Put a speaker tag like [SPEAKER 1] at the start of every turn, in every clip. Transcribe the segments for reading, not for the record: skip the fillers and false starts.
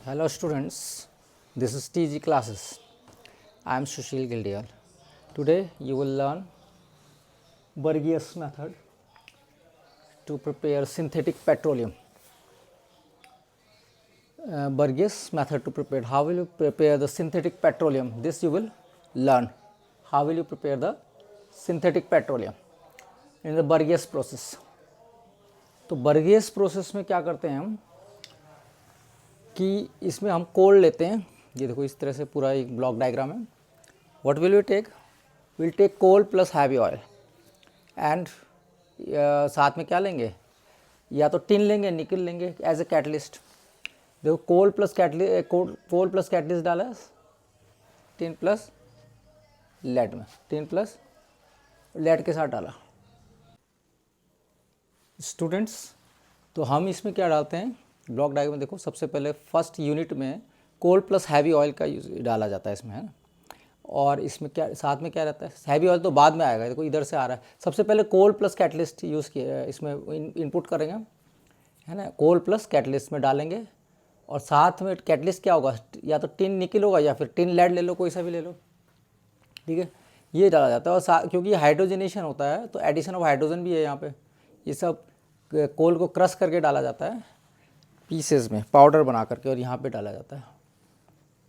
[SPEAKER 1] Hello students, this is TG classes. I am Sushil Gildial. Today you will learn Burgess method to prepare synthetic petroleum. Burgess method to prepare. How will you prepare the synthetic petroleum? This you will learn. How will you prepare the synthetic petroleum in the Burgess process? तो Burgess process में क्या करते हैं हम कि इसमें हम कोल लेते हैं। ये देखो इस तरह से पूरा एक ब्लॉक डायग्राम है। What will we take? Will take coal plus heavy oil and साथ में क्या लेंगे, या तो टिन लेंगे, निकल लेंगे एज ए कैटलिस्ट। देखो कोल प्लस कैटलिस्ट डाला है टिन प्लस लेड में, टिन प्लस लेड के साथ डाला। स्टूडेंट्स, तो हम इसमें क्या डालते हैं ब्लॉक डायग्राम में देखो, सबसे पहले फर्स्ट यूनिट में कोल प्लस हैवी ऑयल का डाला जाता है इसमें, है ना। और इसमें क्या साथ में क्या रहता है, हैवी ऑयल तो बाद में आएगा। देखो इधर से आ रहा है, सबसे पहले कोल प्लस कैटलिस्ट यूज़ किया इसमें इनपुट करेंगे, है ना। कोल प्लस कैटलिस्ट में डालेंगे और साथ में कैटलिस्ट क्या होगा, या तो टिन निकल होगा या फिर टिन लेड ले लो, कोई सा भी ले लो, ठीक है। ये डाला जाता है और क्योंकि हाइड्रोजनेशन होता है तो एडिशन ऑफ हाइड्रोजन भी है यहाँ पे। ये सब कोल को क्रश करके डाला जाता है पीसेस में, पाउडर बना करके, और यहाँ पे डाला जाता है।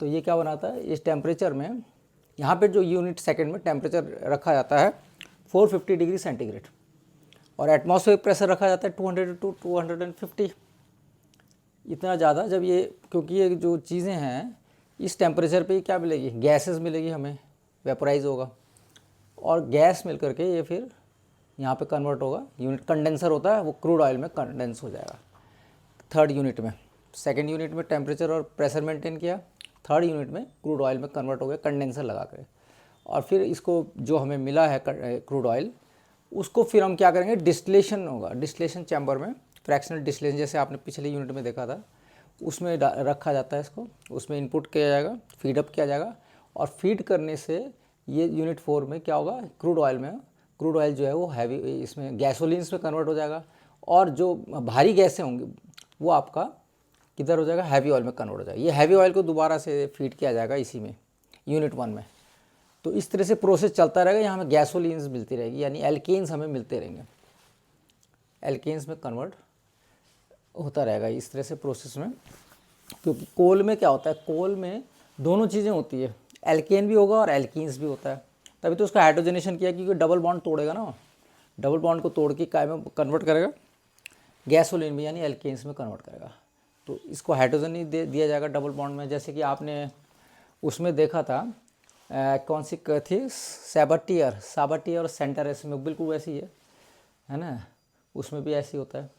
[SPEAKER 1] तो ये क्या बनाता है, इस टेम्परेचर में यहाँ पे जो यूनिट सेकंड में टेम्परेचर रखा जाता है 450 डिग्री सेंटीग्रेड, और एटमॉस्फेरिक प्रेशर रखा जाता है 200 टू 250, इतना ज़्यादा। जब ये, क्योंकि ये जो चीज़ें हैं इस टेम्परेचर पे क्या मिलेगी, गैसेस मिलेगी हमें, वेपोराइज होगा, और गैस मिल करके ये फिर यहाँ पे कन्वर्ट होगा, यूनिट कंडेंसर होता है, वो क्रूड ऑयल में कंडेंस हो जाएगा। थर्ड यूनिट में, सेकेंड यूनिट में टेम्परेचर और प्रेशर मेंटेन किया, थर्ड यूनिट में क्रूड ऑयल में कन्वर्ट हो गया कंडेंसर लगा कर। और फिर इसको जो हमें मिला है क्रूड ऑयल, उसको फिर हम क्या करेंगे, डिस्टिलेशन होगा, डिस्टिलेशन चैम्बर में फ्रैक्शनल डिस्टिलेशन, जैसे आपने पिछले यूनिट में देखा था, उसमें रखा जाता है इसको, उसमें इनपुट किया जाएगा, फीडअप किया जाएगा, और फीड करने से ये यूनिट 4 में क्या होगा, क्रूड ऑयल में, क्रूड ऑयल जो है वो हैवी इसमें गैसोलिन्स में कन्वर्ट हो जाएगा, और जो भारी गैसें होंगी वो आपका किधर हो जाएगा, हैवी ऑयल में कन्वर्ट हो जाएगा। ये हैवी ऑयल को दोबारा से फीड किया जाएगा इसी में, यूनिट 1 में। तो इस तरह से प्रोसेस चलता रहेगा, यहाँ हमें गैसोलिन्स मिलती रहेगी, यानी एल्केन्स हमें मिलते रहेंगे, एल्केन्स में कन्वर्ट होता रहेगा इस तरह से प्रोसेस में। क्योंकि कोल में क्या होता है, कोल में दोनों चीज़ें होती है, एल्केन भी होगा और एल्कीन्स भी होता है, तभी तो उसका हाइड्रोजनेशन किया, क्योंकि डबल बॉन्ड तोड़ेगा ना, डबल बॉन्ड को तोड़ के काय में कन्वर्ट करेगा, गैसोलिन में, यानी एल्केन्स में कन्वर्ट करेगा। तो इसको हाइड्रोजन ही दिया जाएगा डबल बॉन्ड में, जैसे कि आपने उसमें देखा था कौन सी थी, साबाटियर और सेंटरस में बिल्कुल वैसी है ना, उसमें भी ऐसी होता है,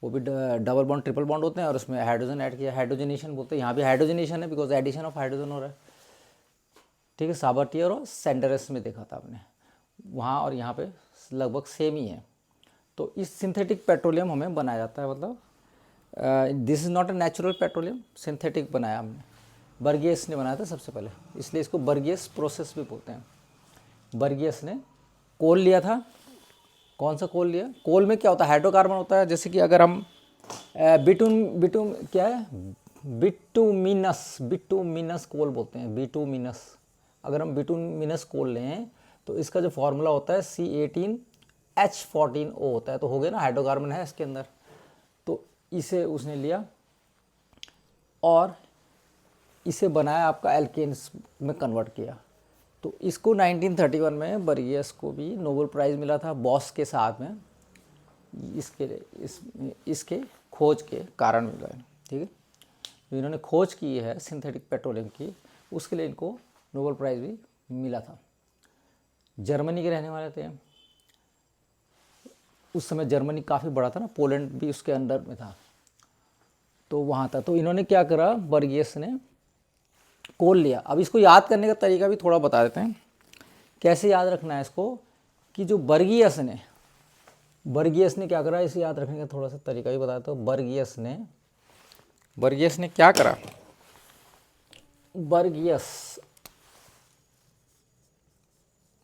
[SPEAKER 1] वो भी डबल बॉन्ड ट्रिपल बॉन्ड होते हैं, और उसमें हाइड्रोजन ऐड किया, हाइड्रोजनेशन बोलते हैं। यहाँ भी हाइड्रोजनेशन है बिकॉज एडिशन ऑफ हाइड्रोजन हो रहा है, ठीक है। साबाटियर और सेंटरस में देखा था आपने वहाँ, और यहाँ पे लगभग सेम ही है। तो इस सिंथेटिक पेट्रोलियम हमें बनाया जाता है, मतलब this is not a natural petroleum, synthetic बनाया हमने, बर्गियस ने बनाया था सबसे पहले, इसलिए इसको बर्गियस प्रोसेस भी बोलते हैं। बर्गियस ने कोल लिया था, कौन सा कोल लिया, कोल में क्या होता है, हाइड्रोकार्बन होता है। जैसे कि अगर हम बिटूम क्या है, बिटूमिनस कोल बोलते हैं, बिटूमिनस। अगर हम बिटूमिनस कोल लें तो इसका जो फॉर्मूला होता है C18H14O होता है, तो हो गया ना, हाइड्रोकार्बन है इसके अंदर। तो इसे उसने लिया और इसे बनाया, आपका एल्केन्स में कन्वर्ट किया। तो इसको 1931 में बर्गियस को भी नोबेल प्राइज़ मिला था बॉस के साथ में, इसके खोज के कारण मिला है, ठीक है। जो इन्होंने खोज की है सिंथेटिक पेट्रोलियम की, उसके लिए इनको नोबेल प्राइज़ भी मिला था। जर्मनी के रहने वाले थे उस समय, जर्मनी काफ़ी बड़ा था ना, पोलैंड भी उसके अंडर में था, तो वहाँ था। तो इन्होंने क्या करा, बर्गियस ने कोल लिया। अब इसको याद करने का तरीका भी थोड़ा बता देते हैं, कैसे याद रखना है इसको, कि जो बर्गियस ने क्या करा, इसे याद रखने का थोड़ा सा तरीका भी बताता हूँ। बर्गियस ने क्या करा,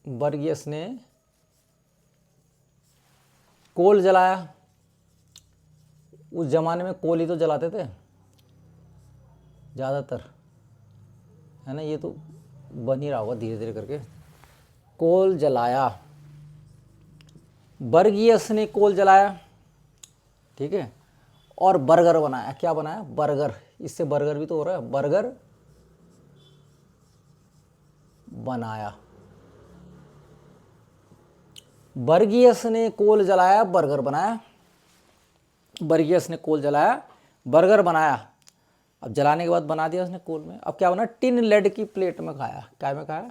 [SPEAKER 1] बर्गियस ने कोल जलाया। उस जमाने में कोल ही तो जलाते थे, ज़्यादातर, है ना, ये तो बन ही रहा होगा धीरे धीरे करके। कोल जलाया, बर्गियस ने कोल जलाया, ठीक है, और बर्गर बनाया। क्या बनाया? बर्गर। इससे बर्गर भी तो हो रहा है, बर्गर बनाया। बर्गियस ने कोल जलाया, बर्गर बनाया। बर्गियस ने कोल जलाया, बर्गर बनाया। अब जलाने के बाद बना दिया उसने कोल में। अब क्या बना? टिन लेड की प्लेट में खाया। क्या में खाया?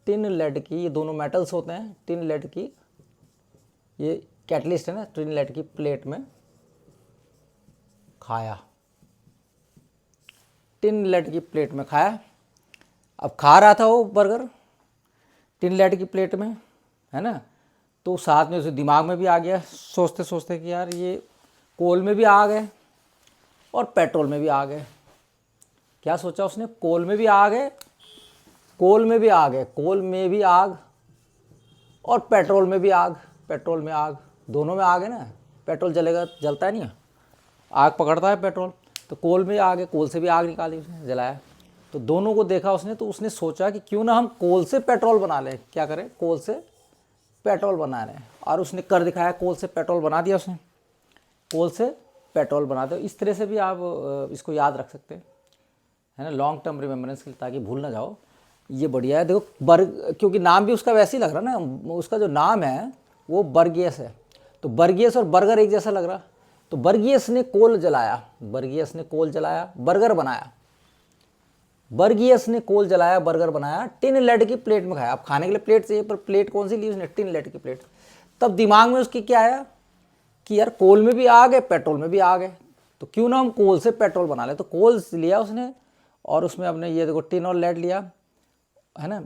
[SPEAKER 1] टिन लेड की, ये दोनों मेटल्स होते हैं। टिन लेड की, ये कैटलिस्ट है ना, टिन लेड की प्लेट में खाया। टिन लेड की प्लेट में खाया। अब खा रहा था वो बर्गर टिन लेड की प्लेट में, है ना, तो साथ में उसे दिमाग में भी आ गया, सोचते सोचते कि यार ये कोल में भी आ गए और पेट्रोल में भी आ गए। क्या सोचा उसने? कोल में भी आ गए, कोल में भी आ गए, कोल में भी आग और पेट्रोल में भी आग। पेट्रोल में आग, दोनों में आग है ना। पेट्रोल जलेगा, जलता है नहीं, आग पकड़ता है पेट्रोल, तो कोल में आग है, कोल से भी आग निकाली उसने, जलाया। तो दोनों को देखा उसने, तो उसने सोचा कि क्यों ना हम कोल से पेट्रोल बना लें। क्या करें? कोल से पेट्रोल बना रहे हैं, और उसने कर दिखाया, कोल से पेट्रोल बना दिया उसने। कोल से पेट्रोल बना दो। इस तरह से भी आप इसको याद रख सकते हैं, है ना, लॉन्ग टर्म रिमेम्बरेंस के लिए, ताकि भूल ना जाओ। ये बढ़िया है। देखो क्योंकि नाम भी उसका वैसे ही लग रहा ना, उसका जो नाम है वो बर्गियस है, तो बर्गियस और बर्गर एक जैसा लग रहा। तो बर्गियस ने कोल जलाया, बर्गियस ने कोल जलाया, बर्गर बनाया। बर्गियस ने कोल जलाया, बर्गर बनाया, टिन लेड की प्लेट में खाया। अब खाने के लिए प्लेट चाहिए, पर प्लेट कौन सी ली उसने? टिन लेड की प्लेट। तब दिमाग में उसकी क्या आया कि यार कोल में भी आ गए, पेट्रोल में भी आ गए, तो क्यों ना हम कोल से पेट्रोल बना ले। तो कोल लिया उसने, और उसमें अपने ये देखो टिन और लेड लिया, है ना,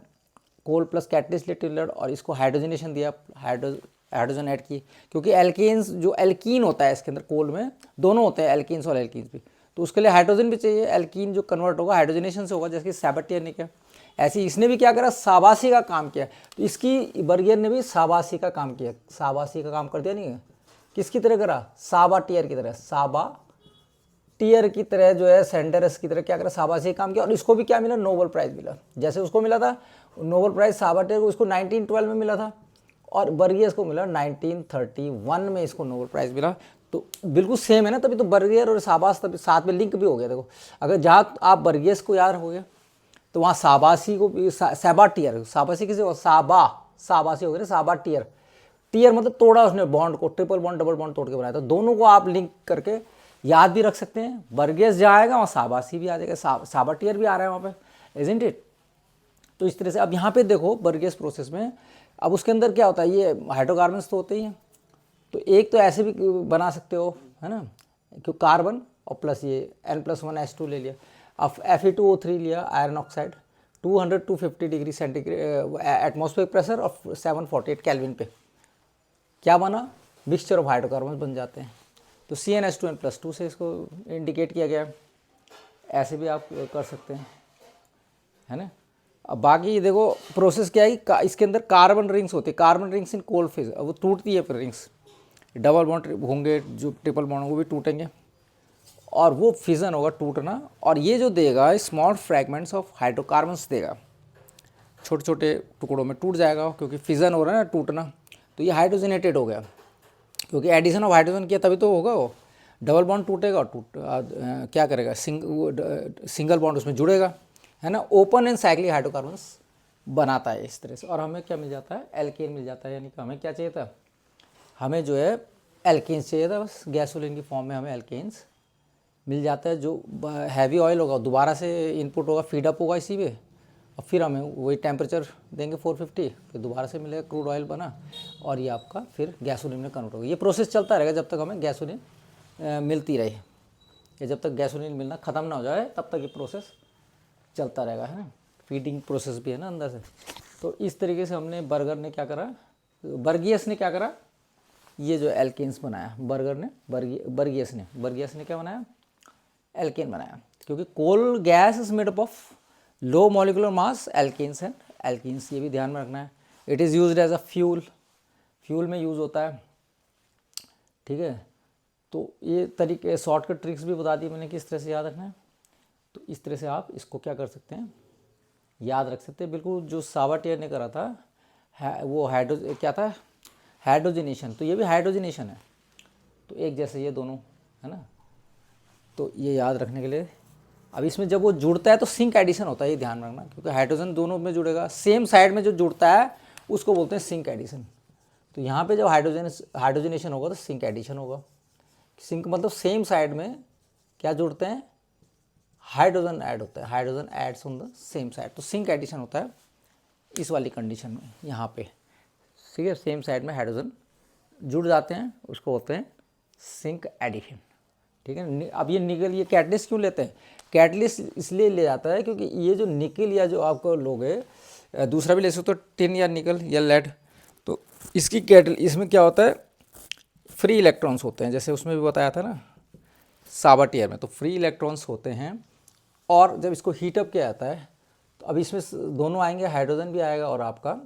[SPEAKER 1] कोल प्लस कैटलिस्ट लिया, टिन लेड, और इसको हाइड्रोजनेशन दिया, हाइड्रोजन ऐड की। क्योंकि एल्केन्स, जो एल्कीन होता है इसके अंदर, कोल में दोनों होते हैं, एल्कीन्स और एल्कीन्स भी, तो उसके लिए हाइड्रोजन भी चाहिए। एल्कीन जो कन्वर्ट होगा हाइड्रोजनेशन से होगा, जैसे कि सैबेटियर ने किया। ऐसे इसने भी क्या करा? शाबाशी का काम किया। तो इसकी बर्गियर ने भी शाबाशी का काम किया, शाबाशी का काम कर दिया। नहीं, किसकी तरह करा? साबाटियर की तरह, साबाटियर की तरह जो है, सेंडरस की तरह क्या करा? शाबाशी काम किया। और इसको भी क्या मिला? नोबेल प्राइज़ मिला। जैसे उसको मिला था नोबेल प्राइज़ साबाटियर को, उसको 1912 में मिला था, और बर्गियस को मिला 1931 में, इसको नोबेल प्राइज़ मिला। तो बिल्कुल सेम है ना, तभी तो बर्गियर और शाबाश तभी साथ में लिंक भी हो गया। देखो, अगर जहाँ आप बर्गियस को याद हो गया, तो वहाँ शाबाशी को भी, सैबाटियर, शाबाशी किसे हो? शाबाशी हो गया ना, साबाटियर। टीयर मतलब तोड़ा उसने बॉन्ड को, ट्रिपल बॉन्ड डबल बॉन्ड तोड़ के बनाया। तो दोनों को आप लिंक करके याद भी रख सकते हैं। बर्गियस जहाँ आएगा वहाँ शाबाशी भी आ जाएगा, साबाटियर भी आ रहा है वहाँ पे, इजंट इट। तो इस तरह से अब यहाँ पे देखो बर्गियस प्रोसेस में, अब उसके अंदर क्या होता है, ये हाइड्रोकार्बन्स तो होते ही हैं। तो एक तो ऐसे भी बना सकते हो, है ना, क्यों, कार्बन और प्लस ये N+1 H2 ले लिया। अब Fe2O3 लिया, iron oxide, 200-250 degree centigrade atmospheric pressure और 748 केल्विन पे क्या बना? मिक्सचर ऑफ हाइड्रोकार्बन बन जाते हैं। तो CnH2n+2 से इसको इंडिकेट किया गया। ऐसे भी आप कर सकते हैं, है ना। अब बाकी देखो प्रोसेस क्या है, इसके अंदर कार्बन रिंग्स होती है, carbon rings in cold phase, अब वो टूटती है फिर रिंग्स, डबल बॉन्ड होंगे, जो ट्रिपल बॉन्ड वो भी टूटेंगे, और वो फिजन होगा, टूटना। और ये जो देगा स्मॉल फ्रैगमेंट्स ऑफ हाइड्रोकार्बन्स देगा, छोटे छोटे टुकड़ों में टूट जाएगा, क्योंकि फिजन हो रहा है ना, टूटना। तो ये हाइड्रोजनेटेड हो गया, क्योंकि एडिशन ऑफ हाइड्रोजन किया तभी तो होगा वो। डबल बॉन्ड टूटेगा और क्या करेगा? सिंगल बॉन्ड उसमें जुड़ेगा, है ना। ओपन एंड साइक्लिक हाइड्रोकार्बन्स बनाता है इस तरह से। और हमें क्या मिल जाता है? एल्केन मिल जाता है। यानी कि हमें क्या चाहिए था? हमें जो है एल्केन्स चाहिए था, बस गैसोलीन की फॉर्म में हमें एल्केन्स मिल जाता है। जो हैवी ऑयल होगा दोबारा से इनपुट होगा, फीडअप होगा इसी में, और फिर हमें वही टेम्परेचर देंगे 450, फिर दोबारा से मिलेगा, क्रूड ऑयल बना, और ये आपका फिर गैसोलीन में कन्वर्ट होगा। ये प्रोसेस चलता रहेगा जब तक हमें गैसोलीन मिलती रहे, या जब तक गैसोलीन मिलना ख़त्म ना हो जाए तब तक ये प्रोसेस चलता रहेगा, है ना। फीडिंग प्रोसेस भी है ना अंदर से। तो इस तरीके से हमने, बर्गर ने क्या करा, बर्गियस ने क्या करा, ये जो एल्केन्स बनाया बर्गर ने, बर्गियस ने क्या बनाया? एल्केन बनाया। क्योंकि coal gas is made up of low molecular mass alkanes and alkenes, ये भी ध्यान में रखना है। It is used as a fuel, fuel में यूज़ होता है, ठीक है। तो ये तरीके, शॉर्टकट ट्रिक्स भी बता दी मैंने किस तरह से याद रखना है। तो इस तरह से आप इसको क्या कर सकते हैं, याद रख सकते हैं। बिल्कुल जो सावाटियर ने करा था वो क्या था, हाइड्रोजनेशन, तो ये भी हाइड्रोजनेशन है, तो एक जैसे ये दोनों है ना। तो ये याद रखने के लिए, अब इसमें जब वो जुड़ता है तो सिंक एडिशन होता है, ये ध्यान रखना, क्योंकि हाइड्रोजन दोनों में जुड़ेगा, सेम साइड में जो जुड़ता है उसको बोलते हैं सिंक एडिशन। तो यहाँ पे जब हाइड्रोजनेशन होगा तो सिंक एडिशन होगा। सिंक मतलब सेम साइड में क्या जुड़ते हैं, हाइड्रोजन ऐड होता है, hydrogen adds on the same side, तो सिंक एडिशन होता है इस वाली कंडीशन में यहाँ पे, ठीक है। सेम साइड में हाइड्रोजन जुड़ जाते हैं, उसको बोलते हैं सिंक एडिशन, ठीक है। अब ये निकल, ये कैटलिस्ट क्यों लेते हैं, कैटलिस्ट इसलिए ले जाता है क्योंकि ये जो निकल या जो आपको लोगे, दूसरा भी ले सकते हो, टिन या निकल या लेड, तो इसकी इसमें क्या होता है, फ्री इलेक्ट्रॉन्स होते हैं, जैसे उसमें भी बताया था ना सावाटियर में, तो फ्री इलेक्ट्रॉन्स होते हैं। और जब इसको हीटअप किया जाता है तो अब इसमें दोनों आएंगे, हाइड्रोजन भी आएगा और आपका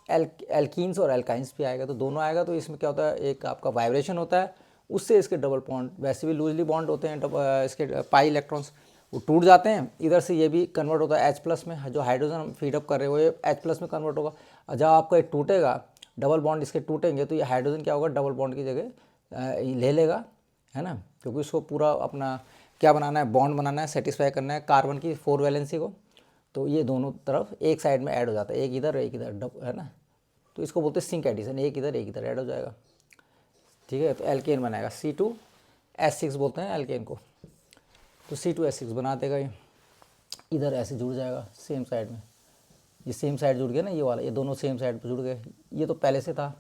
[SPEAKER 1] एल्कीन्स और एल्काइंस भी आएगा, तो दोनों आएगा। तो इसमें क्या होता है, एक आपका वाइब्रेशन होता है, उससे इसके डबल बॉन्ड, वैसे भी लूजली बॉन्ड होते हैं इसके पाई इलेक्ट्रॉन्स, वो टूट जाते हैं। इधर से ये भी कन्वर्ट होता है H+ में, जो हाइड्रोजन हम फीडअप कर रहे हो ये H+ में कन्वर्ट होगा। और जब आपका ये टूटेगा, डबल बॉन्ड इसके टूटेंगे, तो ये हाइड्रोजन क्या होगा, डबल बॉन्ड की जगह ले लेगा, है ना, क्योंकि उसको पूरा अपना क्या बनाना है, बॉन्ड बनाना है, सेटिस्फाई करना है कार्बन की 4 वैलेंसी को। तो ये दोनों तरफ एक साइड में ऐड हो जाता है, एक इधर है ना, तो इसको बोलते हैं सिंक एडिशन, एक इधर ऐड हो जाएगा, ठीक है। तो एल्केन बनाएगा, C2H6 बोलते हैं एल्केन को, तो C2H6 बना देगा ये, इधर ऐसे जुड़ जाएगा सेम साइड में, ये सेम साइड जुड़ गया ना, ये वाला, ये दोनों सेम साइड पे जुड़ गए, ये तो पहले से था,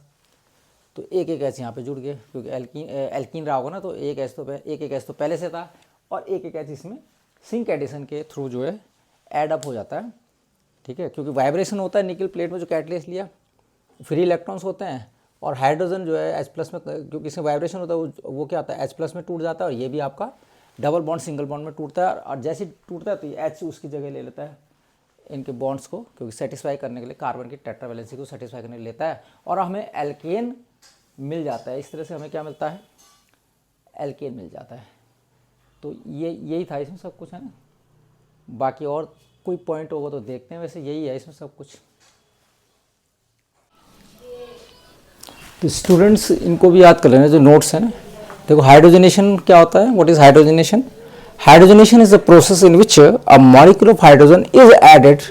[SPEAKER 1] तो एक ऐसे यहाँ पे जुड़ गए, क्योंकि एल्कीन रहा होगा ना, तो एक ऐसे तो पहले से था, और एक ऐसे इसमें सिंक एडिशन के थ्रू जो है ऐड अप हो जाता है, ठीक है। क्योंकि वाइब्रेशन होता है निकल प्लेट में, जो कैटलिस्ट लिया, फ्री इलेक्ट्रॉन्स होते हैं, और हाइड्रोजन जो है H+ में, क्योंकि इसमें वाइब्रेशन होता है वो क्या होता है, H+ में टूट जाता है, और ये भी आपका डबल बॉन्ड सिंगल बॉन्ड में टूटता है, और जैसे टूटता है तो ये H उसकी जगह ले लेता है इनके बॉन्ड्स को, क्योंकि सेटिस्फाई करने के लिए कार्बन की टेट्रावैलेंसी को सेटिस्फाई करने के लिए लेता है, और हमें एल्केन मिल जाता है। इस तरह से हमें क्या मिलता है, एल्केन मिल जाता है। तो यही था इसमें सब कुछ, है ना। बाकी और कोई पॉइंट होगा तो देखते हैं, वैसे यही है इसमें सब कुछ। तो स्टूडेंट्स इनको भी याद कर लेना, जो नोट्स हैं ना। देखो हाइड्रोजनेशन क्या होता है, what is hydrogenation. Hydrogenation is the process in which a molecule of hydrogen is added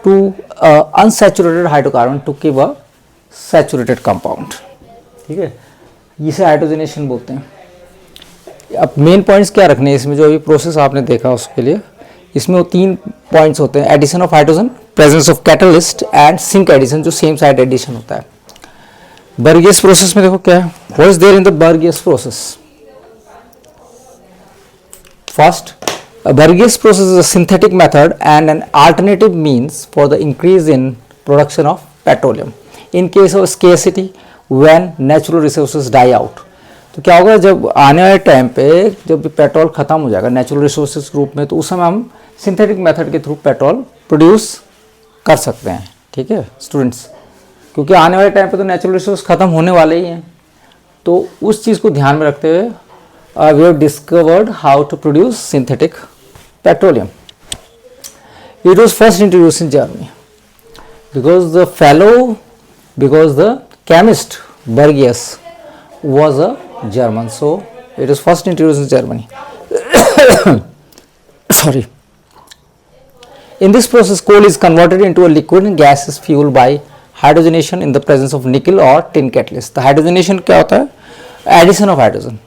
[SPEAKER 1] to unsaturated hydrocarbon to give a saturated compound, ठीक है, इसे हाइड्रोजनेशन बोलते हैं। अब मेन पॉइंट्स क्या रखने हैं इसमें, जो अभी प्रोसेस आपने देखा उसके लिए, इसमें वो 3 पॉइंट्स होते हैं, addition of hydrogen, presence of catalyst and syn addition, जो सेम साइड एडिशन होता है। बर्गियस प्रोसेस में देखो क्या है, what is there in the Bergius process. First, Bergius process is a synthetic method and an alternative means for the increase in production of petroleum in case of scarcity when natural resources die out. तो क्या होगा, जब आने वाले time पे जब petrol खत्म हो जाएगा नेचुरल रिसोर्सेज के रूप में, तो उस समय हम सिंथेटिक मेथड के थ्रू पेट्रोल प्रोड्यूस कर सकते हैं, ठीक है स्टूडेंट्स। क्योंकि आने वाले टाइम पे तो नेचुरल रिसोर्स खत्म होने वाले ही हैं, तो उस चीज़ को ध्यान में रखते हुए we have discovered how to produce synthetic petroleum. It was first introduced in Germany because the chemist Bergius was a German, so it was first introduced in Germany. Sorry. In this process, coal is converted into a liquid and gas is fueled by hydrogenation in the presence of nickel or tin catalyst. The hydrogenation क्या होता है, addition of hydrogen,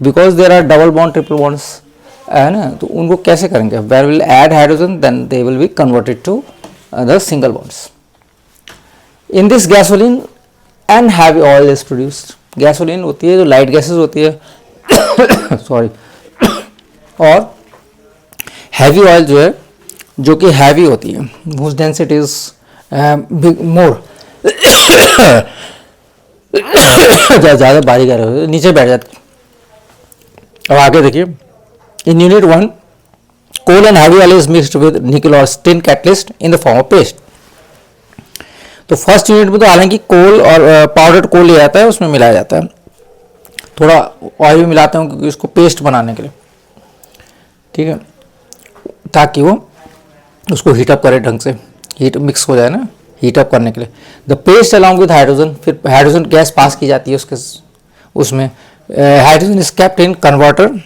[SPEAKER 1] because there are double bond, triple bonds, है ना, तो उनको कैसे करेंगे, where will add hydrogen, then they will be converted to the single bonds. In this gasoline and heavy oil is produced. Gasoline होती है जो light gases होती है सॉरी, और हैवी ऑयल जो है, जो कि हैवी होती है, whose density is more ज़्यादा बारीक आ रहे हो, नीचे बैठ जाते। अब आगे देखिए, in unit 1 coal and heavy oil is mixed with nickel और tin catalyst in the form of paste. तो फर्स्ट यूनिट में तो हालांकि कोल और पाउडर्ड कोल ले जाता है, उसमें मिलाया जाता है, थोड़ा ऑयल भी मिलाते हैं क्योंकि उसको पेस्ट बनाने के लिए, ठीक है। ताकि वो उसको हीटअप करे ढंग से, हीट मिक्स हो जाए ना, हीटअप करने के लिए। The paste along with hydrogen, फिर हाइड्रोजन गैस पास की जाती है उसके उसमें। Hydrogen is kept in converter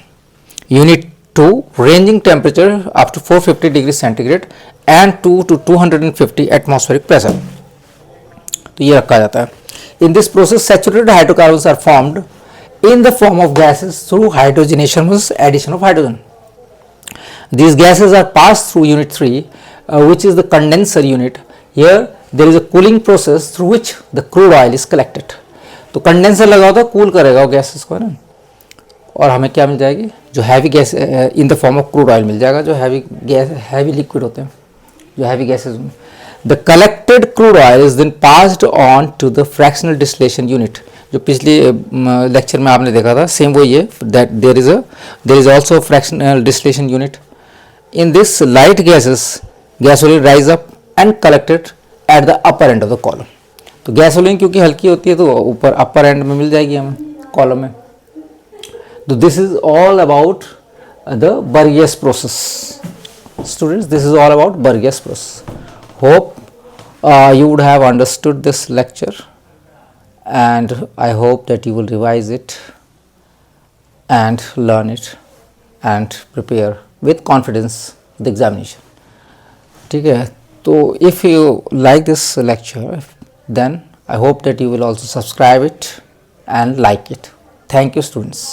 [SPEAKER 1] unit 2 ranging temperature up to 450 degree centigrade and 2 to 250 atmospheric pressure. तो ये रखा जाता है। In this process saturated hydrocarbons are formed in the form of gases through hydrogenation with addition of hydrogen. These gases are passed through unit 3, which is the condenser unit. Here there is a cooling process through which the crude oil is collected. तो condenser लगा होता है, cool करेगा वो gases को, है ना, और हमें क्या मिल जाएगी, जो heavy gas in the form of crude oil मिल जाएगा, जो हैवी गैस, हैवी लिक्विड होते हैं, जो heavy gases. The collected crude oil is then passed on to the fractional distillation unit. जो पिछले लेक्चर में आपने देखा था, सेम वही है, that there is also fractional distillation unit. In this light gasoline rise up and collected at the upper end of the column. तो gasoline क्योंकि हल्की होती है तो ऊपर अपर एंड में मिल जाएगी हमें, कॉलम में। तो this is all about the Bergius process students, this is all about Bergius process. Hope you would have understood this lecture, and I hope that you will revise it and learn it and prepare with confidence the examination. ठीक है, तो if you like this lecture, then I hope that you will also subscribe it and like it. Thank you students.